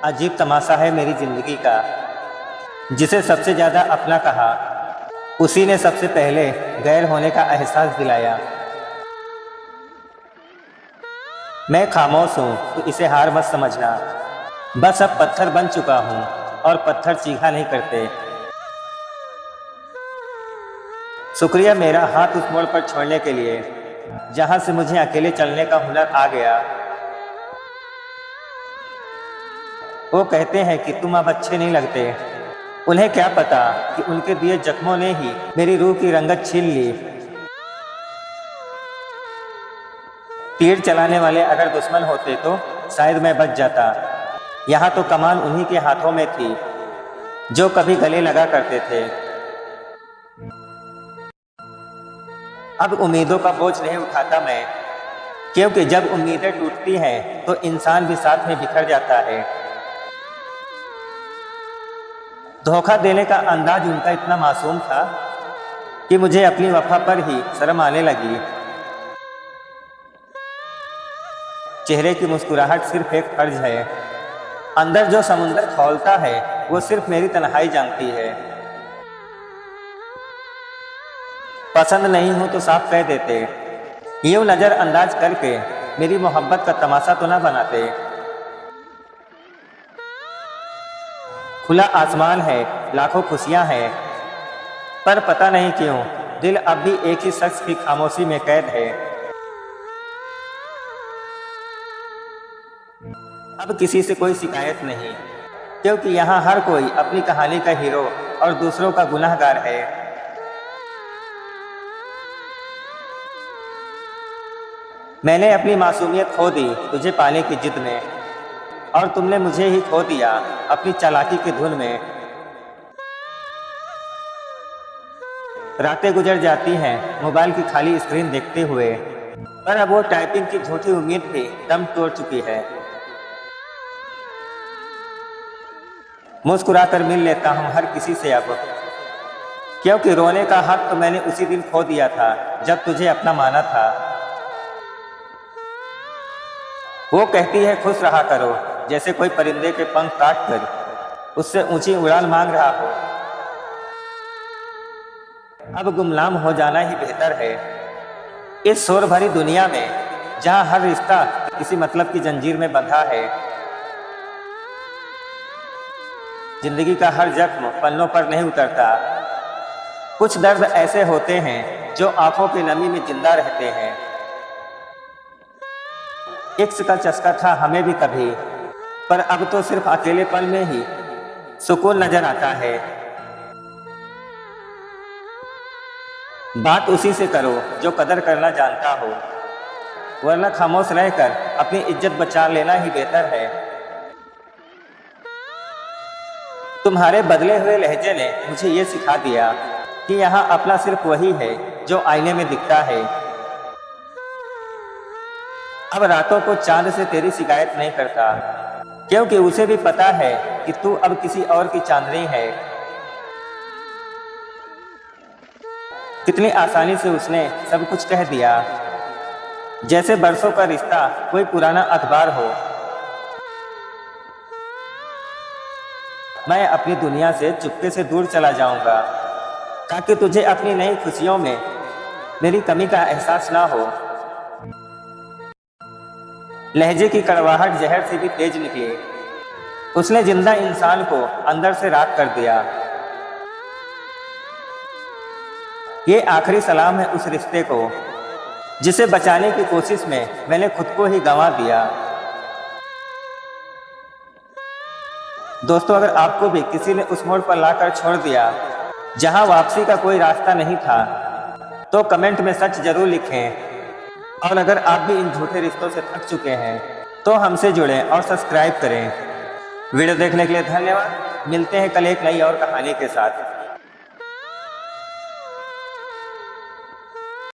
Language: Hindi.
अजीब तमाशा है मेरी ज़िंदगी का। जिसे सबसे ज़्यादा अपना कहा, उसी ने सबसे पहले गैर होने का एहसास दिलाया। मैं खामोश हूँ तो इसे हार मत समझना। बस अब पत्थर बन चुका हूँ और पत्थर चीखा नहीं करते। शुक्रिया मेरा हाथ उस मोड़ पर छोड़ने के लिए जहाँ से मुझे अकेले चलने का हुनर आ गया। वो कहते हैं कि तुम अब अच्छे नहीं लगते। उन्हें क्या पता कि उनके दिए जख्मों ने ही मेरी रूह की रंगत छीन ली। तीर चलाने वाले अगर दुश्मन होते तो शायद मैं बच जाता। यहाँ तो कमान उन्हीं के हाथों में थी जो कभी गले लगा करते थे। अब उम्मीदों का बोझ नहीं उठाता मैं, क्योंकि जब उम्मीदें टूटती हैं तो इंसान भी साथ में बिखर जाता है। धोखा देने का अंदाज उनका इतना मासूम था कि मुझे अपनी वफा पर ही शर्म आने लगी। चेहरे की मुस्कुराहट सिर्फ एक फर्ज है, अंदर जो समुंदर खौलता है वो सिर्फ मेरी तन्हाई जानती है। पसंद नहीं हूं तो साफ कह देते, यूं नज़रअंदाज करके मेरी मोहब्बत का तमाशा तो ना बनाते। खुला आसमान है, लाखों खुशियां हैं, पर पता नहीं क्यों दिल अब भी एक ही शख्स की खामोशी में कैद है। अब किसी से कोई शिकायत नहीं, क्योंकि यहाँ हर कोई अपनी कहानी का हीरो और दूसरों का गुनहगार है। मैंने अपनी मासूमियत खो दी तुझे पाने की जिद में, और तुमने मुझे ही खो दिया अपनी चालाकी की धुन में। रातें गुजर जाती हैं मोबाइल की खाली स्क्रीन देखते हुए, पर अब वो टाइपिंग की झूठी उम्मीद भी दम तोड़ चुकी है। मुस्कुराकर मिल लेता हूँ हर किसी से अब, क्योंकि रोने का हक तो मैंने उसी दिन खो दिया था जब तुझे अपना माना था। वो कहती है खुश रहा करो, जैसे कोई परिंदे के पंख काट कर उससे ऊंची उड़ान मांग रहा हो। अब गुमनाम हो जाना ही बेहतर है इस शोर भरी दुनिया में, जहां हर रिश्ता किसी मतलब की जंजीर में बंधा है। जिंदगी का हर जख्म पन्नों पर नहीं उतरता। कुछ दर्द ऐसे होते हैं जो आंखों की नमी में जिंदा रहते हैं। इश्क का चस्का था हमें भी कभी, पर अब तो सिर्फ अकेलेपन में ही सुकून नजर आता है। बात उसी से करो जो कदर करना जानता हो, वरना खामोश रहकर अपनी इज्जत बचा लेना ही बेहतर है। तुम्हारे बदले हुए लहजे ने मुझे ये सिखा दिया कि यहाँ अपना सिर्फ वही है जो आईने में दिखता है। अब रातों को चांद से तेरी शिकायत नहीं करता, क्योंकि उसे भी पता है कि तू अब किसी और की चांदनी है। कितनी आसानी से उसने सब कुछ कह दिया, जैसे बरसों का रिश्ता कोई पुराना अखबार हो। मैं अपनी दुनिया से चुपके से दूर चला जाऊंगा, ताकि तुझे अपनी नई खुशियों में मेरी कमी का एहसास ना हो। लहजे की कड़वाहट जहर से भी तेज निकली। उसने जिंदा इंसान को अंदर से राख कर दिया। ये आखिरी सलाम है उस रिश्ते को जिसे बचाने की कोशिश में मैंने खुद को ही गंवा दिया। दोस्तों, अगर आपको भी किसी ने उस मोड़ पर लाकर छोड़ दिया जहां वापसी का कोई रास्ता नहीं था, तो कमेंट में सच जरूर लिखें। और अगर आप भी इन झूठे रिश्तों से थक चुके हैं तो हमसे जुड़ें और सब्सक्राइब करें। वीडियो देखने के लिए धन्यवाद। मिलते हैं कल एक नई और कहानी के साथ।